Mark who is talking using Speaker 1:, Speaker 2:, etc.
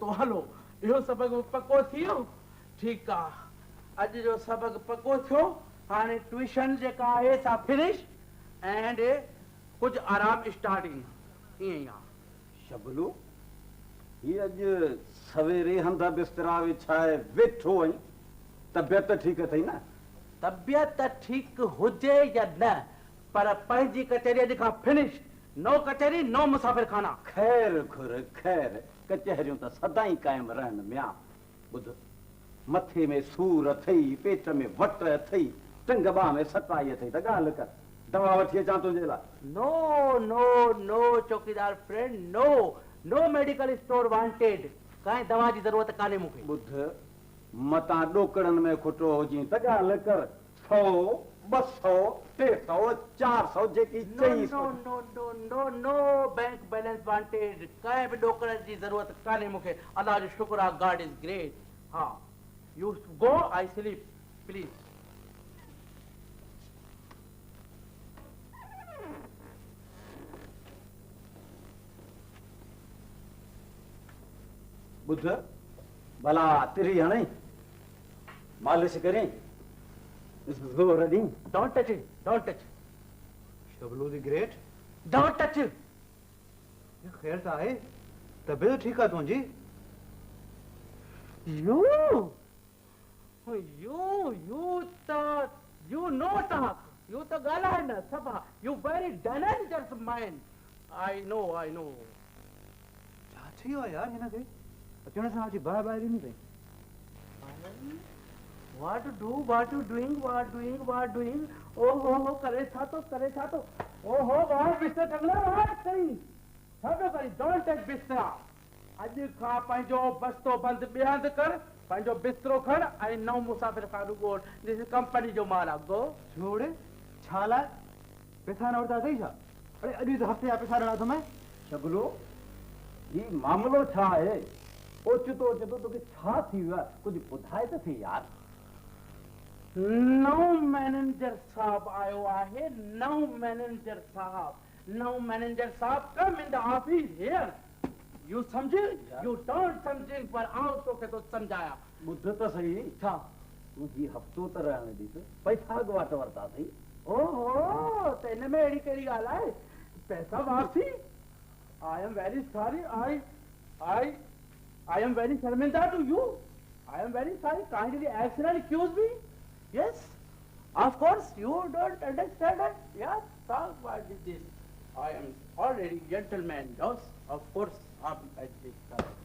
Speaker 1: तो हलो इहो सबक पको थियो ठीक आ अज जो सबक पको थियो हाने ट्यूशन जेका आहे सा फिनिश एंड कुछ आराम स्टार्टिंग ये आ
Speaker 2: शबलू ये अज सवेरे हंदा बिस्तरा विछाए वेठो आई तबियत ठीक थई ना
Speaker 1: तबियत ठीक हुजे या न पर पंहिंजी कचहरी अॼु खां फिनिश नो कचहरी नो मुसाफ़िर खाना
Speaker 2: खैर खुर खैर कचहरियूं त सदाई कायम रहन म्या बुध मथे में सूर अथई पेट में वट अथई टंग बाह में सताई अथई त ॻाल्हि कर दवा वठी अचां तुंहिंजे लाइ
Speaker 1: नो नो नो चौकीदार फ्रेंड नो नो मेडिकल स्टोर वांटेड काई दवा जी जरूरत काने मूंखे
Speaker 2: बुध मता डोकड़न में खुटो हुजी त ॻाल्हि कर 100 200 300 400 जेकी चई
Speaker 1: नो नो नो नो नो बैंक बैलेंस वांटेड काई भी डोकड़ जी जरूरत काने मूंखे अल्लाह जो शुक्र आ गॉड इज ग्रेट हां you go I sleep please
Speaker 2: बुध भला तिरी हणे मालिश करें जोर दी
Speaker 1: don't touch it don't touch
Speaker 3: शबलू दी ग्रेट
Speaker 1: डोंट टच
Speaker 3: ये खैर ता है तबियत ठीक है तुझी
Speaker 1: यू नो talk you तो गाला है ना सभा you very dangerous mind I know
Speaker 3: छा थियो यार हिन खे अचण सां अची बाय बाय नहीं पई
Speaker 1: what you doing ओहो करे छा तो ओहो वाह बिस्तर टंगला वाह करी छातो करी don't touch बिस्तरा अॼु खां पंहिंजो बस्तो बंदि बेहंद कर पंहिंजो बिस्तरो खण ऐं नओं मुसाफ़िर खानो ॻोल्ह दिस कंपनी जो माल आहे गो
Speaker 3: छोड़े छा लाइ पैसा न वरिता अथई छा अरे अॼु त हफ़्ते जा पैसा ॾिना अथमि
Speaker 2: शबलू ही मामलो छा आहे ओचितो तोखे छा थी वियो आहे कुझु ॿुधाए त थी यार
Speaker 1: नओं मैनेजर साहब आयो आहे नओं मैनेजर साहब कम in the office here U समझे यू डोंट समझिंग पर आओ तोखे तो समझाया
Speaker 2: ॿुध त सही
Speaker 1: छा
Speaker 2: तूं ही हफ़्तो त रहण ॾिस पैसा अॻु वटि वरिता अथई
Speaker 1: ओहो त हिन में अहिड़ी कहिड़ी ॻाल्हि आहे पैसा वापसी I am very sorry I am very शर्मिंदा to you. I am very sorry. Kindly accident accuse me. Yes. Of course, you don't understand it. Yes. Talk about this. I am already gentleman. Yes. Of course, I this.